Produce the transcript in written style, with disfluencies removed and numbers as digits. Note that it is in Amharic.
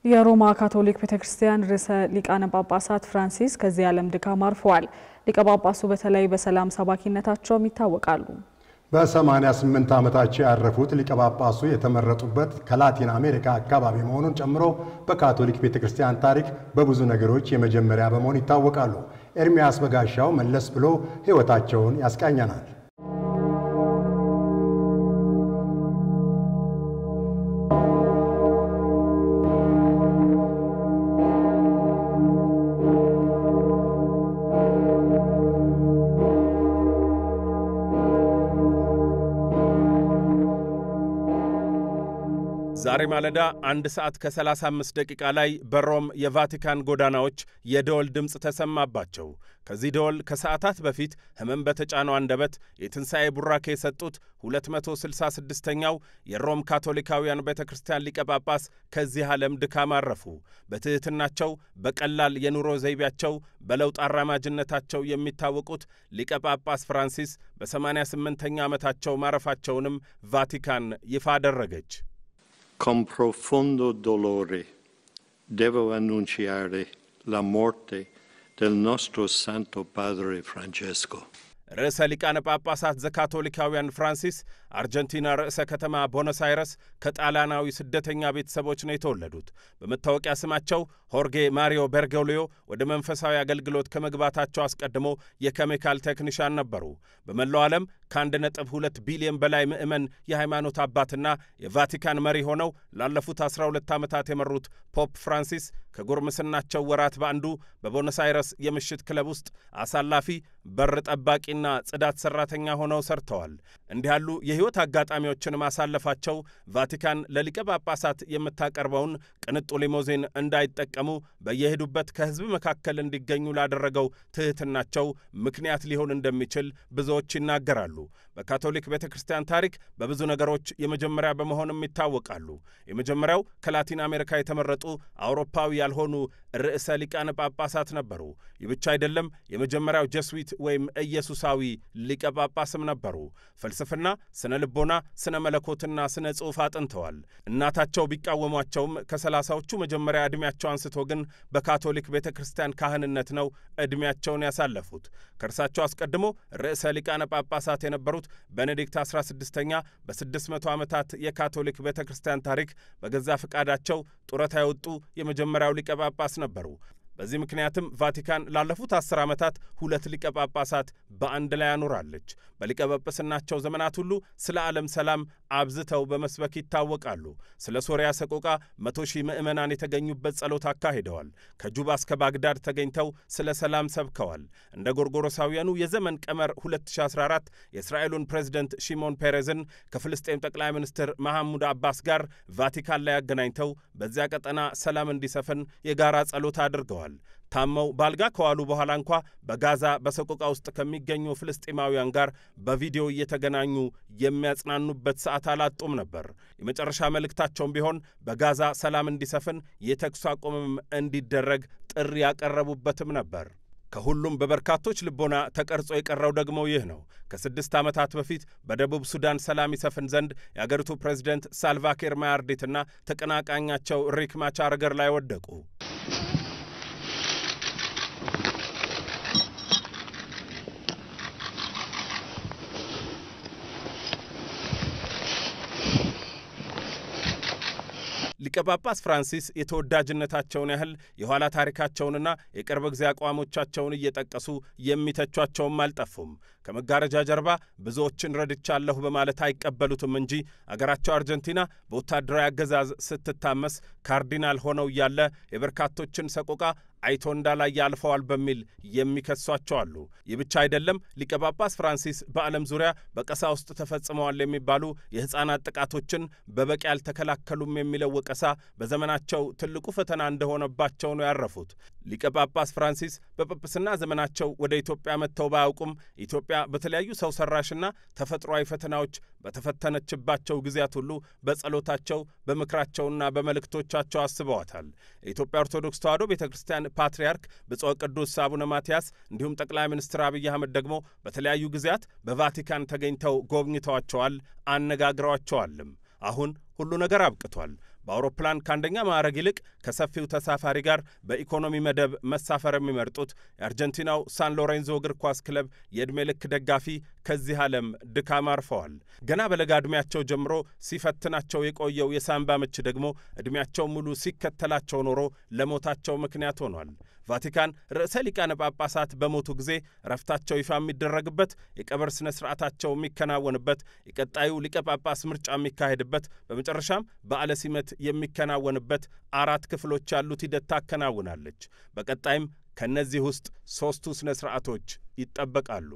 የሮማ ካቶሊክ ቤተክርስቲያን ርዕሰ ሊቃነ ጳጳሳት ፍራንሲስ ከዚህ ዓለም ድካም አርፈዋል። ሊቀ ጳጳሱ በተለይ በሰላም ሰባኪነታቸው ይታወቃሉ። በ88 ዓመታቸው ያረፉት ሊቀ ጳጳሱ የተመረጡበት ከላቲን አሜሪካ አካባቢ መሆኑን ጨምሮ በካቶሊክ ቤተክርስቲያን ታሪክ በብዙ ነገሮች የመጀመሪያ በመሆን ይታወቃሉ። ኤርሚያስ በጋሻው መለስ ብሎ ሕይወታቸውን ያስቃኘናል። ዛሬ ማለዳ 1 ሰዓት ከ35 ደቂቃ ላይ በሮም የቫቲካን ጎዳናዎች የደወል ድምጽ ተሰማባቸው። ከዚህ ደወል ከሰዓታት በፊት ህመም በተጫነው አንደበት የትንሣኤ ቡራኬ የሰጡት 266ኛው የሮም ካቶሊካውያን ቤተክርስቲያን ሊቀ ጳጳስ ከዚህ ዓለም ድካም አረፉ። በትህትናቸው በቀላል የኑሮ ዘይቤያቸው በለውጥ አራማጅነታቸው የሚታወቁት ሊቀ ጳጳስ ፍራንሲስ በ88ኛ ዓመታቸው ማረፋቸውንም ቫቲካን ይፋ አደረገች። Con profondo dolore devo annunciare la morte del nostro Santo Padre Francesco. ርዕሰ ሊቃነ ጳጳሳት ዘካቶሊካውያን ፍራንሲስ አርጀንቲና ርዕሰ ከተማ ቦኖስ አይረስ ከጣሊያናዊ ስደተኛ ቤተሰቦች ነው የተወለዱት። በመታወቂያ ስማቸው ሆርጌ ማሪዮ ቤርጎሊዮ ወደ መንፈሳዊ አገልግሎት ከመግባታቸው አስቀድሞ የኬሚካል ቴክኒሻን ነበሩ። በመላው ዓለም ከ1.2 ቢሊዮን በላይ ምዕመን የሃይማኖት አባትና የቫቲካን መሪ ሆነው ላለፉት 12 ዓመታት የመሩት ፖፕ ፍራንሲስ ከጎርምስናቸው ወራት በአንዱ በቦኖስ አይረስ የምሽት ክለብ ውስጥ አሳላፊ በር ጠባቂና ጽዳት ሰራተኛ ሆነው ሰርተዋል። እንዲህ ያሉ የህይወት አጋጣሚዎችን ማሳለፋቸው ቫቲካን ለሊቀ ጳጳሳት የምታቀርበውን ቅንጡ ሊሞዚን እንዳይጠቀሙ በየሄዱበት ከህዝብ መካከል እንዲገኙ ላደረገው ትህትናቸው ምክንያት ሊሆን እንደሚችል ብዙዎች ይናገራሉ። በካቶሊክ ቤተክርስቲያን ታሪክ በብዙ ነገሮች የመጀመሪያ በመሆንም ይታወቃሉ። የመጀመሪያው ከላቲን አሜሪካ የተመረጡ አውሮፓዊ ያልሆኑ ርዕሰ ሊቃነ ጳጳሳት ነበሩ። ይህ ብቻ አይደለም፣ የመጀመሪያው ጀስዊት ወይም ኢየሱሳዊ ሊቀ ጳጳስም ነበሩ። ፍልስፍና፣ ስነ ልቦና፣ ስነ መለኮትና ስነ ጽሑፍ አጥንተዋል። እናታቸው ቢቃወሟቸውም ከ30ዎቹ መጀመሪያ ዕድሜያቸው አንስቶ ግን በካቶሊክ ቤተክርስቲያን ካህንነት ነው ዕድሜያቸውን ያሳለፉት። ከእርሳቸው አስቀድሞ ርዕሰ ሊቃነ ጳጳሳት የነበሩት ቤኔዲክት 16ኛ በ600 ዓመታት የካቶሊክ ቤተክርስቲያን ታሪክ በገዛ ፈቃዳቸው ጡረታ የወጡ የመጀመሪያው ሊቀ ጳጳስ ነበሩ። በዚህ ምክንያትም ቫቲካን ላለፉት 10 ዓመታት 2 ሊቀ ጳጳሳት በአንድ ላይ አኖራለች። በሊቀ ጳጳስናቸው ዘመናት ሁሉ ስለ ዓለም ሰላም አብዝተው በመስበክ ይታወቃሉ። ስለ ሶሪያ ሰቆቃ 100,000 ምዕመናን የተገኙበት ጸሎት አካሂደዋል። ከጁባ እስከ ባግዳድ ተገኝተው ስለ ሰላም ሰብከዋል። እንደ ጎርጎሮሳውያኑ የዘመን ቀመር 2014 የእስራኤሉን ፕሬዝዳንት ሺሞን ፔሬዝን ከፍልስጤም ጠቅላይ ሚኒስትር መሐሙድ አባስ ጋር ቫቲካን ላይ አገናኝተው በዚያ ቀጠና ሰላም እንዲሰፍን የጋራ ጸሎት አድርገዋል። ታመው ባልጋ ከዋሉ በኋላ እንኳ በጋዛ በሰቆቃ ውስጥ ከሚገኙ ፍልስጤማውያን ጋር በቪዲዮ እየተገናኙ የሚያጽናኑበት ሰዓት አላጡም ነበር። የመጨረሻ መልእክታቸውም ቢሆን በጋዛ ሰላም እንዲሰፍን የተኩስ አቁምም እንዲደረግ ጥሪ ያቀረቡበትም ነበር። ከሁሉም በበርካቶች ልቦና ተቀርጾ የቀረው ደግሞ ይህ ነው። ከ6 ዓመታት በፊት በደቡብ ሱዳን ሰላም ይሰፍን ዘንድ የአገሪቱ ፕሬዝዳንት ሳልቫኪር ማያርዲትና ተቀናቃኛቸው ሪክ ማቻር እግር ላይ ወደቁ። ሊቀ ጳጳስ ፍራንሲስ የተወዳጅነታቸውን ያህል የኋላ ታሪካቸውንና የቅርብ ጊዜ አቋሞቻቸውን እየጠቀሱ የሚተቿቸውም አልጠፉም። ከመጋረጃ ጀርባ ብዙዎችን ረድቻለሁ በማለት አይቀበሉትም እንጂ አገራቸው አርጀንቲና በወታደራዊ አገዛዝ ስትታመስ ካርዲናል ሆነው እያለ የበርካቶችን ሰቆቃ አይቶ እንዳላይ ያልፈዋል በሚል የሚከሷቸው አሉ። ይህ ብቻ አይደለም። ሊቀ ጳጳስ ፍራንሲስ በዓለም ዙሪያ በቀሳውስት ተፈጽመዋል የሚባሉ የሕፃናት ጥቃቶችን በበቂ ያልተከላከሉም የሚለው ወቀሳ በዘመናቸው ትልቁ ፈተና እንደሆነባቸው ነው ያረፉት። ሊቀ ጳጳስ ፍራንሲስ በጵጵስና ዘመናቸው ወደ ኢትዮጵያ መጥተው ባያውቁም ኢትዮጵያ በተለያዩ ሰው ሰራሽና ተፈጥሯዊ ፈተናዎች በተፈተነችባቸው ጊዜያት ሁሉ በጸሎታቸው በምክራቸውና በመልእክቶቻቸው አስበዋታል። የኢትዮጵያ ኦርቶዶክስ ተዋሕዶ ቤተክርስቲያን ፓትርያርክ ብፁዕ ቅዱስ አቡነ ማትያስ እንዲሁም ጠቅላይ ሚኒስትር አብይ አህመድ ደግሞ በተለያዩ ጊዜያት በቫቲካን ተገኝተው ጎብኝተዋቸዋል፣ አነጋግረዋቸዋልም። አሁን ሁሉ ነገር አብቅቷል። በአውሮፕላን ከአንደኛ ማዕረግ ይልቅ ከሰፊው ተሳፋሪ ጋር በኢኮኖሚ መደብ መሳፈር የሚመርጡት የአርጀንቲናው ሳን ሎሬንዞ እግር ኳስ ክለብ የዕድሜ ልክ ደጋፊ ከዚህ ዓለም ድካም አርፈዋል። ገና በለጋ ዕድሜያቸው ጀምሮ ሲፈትናቸው የቆየው የሳምባ ምች ደግሞ ዕድሜያቸው ሙሉ ሲከተላቸው ኖሮ ለሞታቸው ምክንያት ሆኗል። ቫቲካን ርዕሰ ሊቃነ ጳጳሳት በሞቱ ጊዜ ረፍታቸው ይፋ የሚደረግበት፣ የቀብር ስነ ስርዓታቸው የሚከናወንበት፣ የቀጣዩ ሊቀ ጳጳስ ምርጫ የሚካሄድበት፣ በመጨረሻም በዓለ ሲመት የሚከናወንበት 4 ክፍሎች ያሉት ሂደት ታከናውናለች። በቀጣይም ከነዚህ ውስጥ 3ቱ ስነ ስርዓቶች ይጠበቃሉ።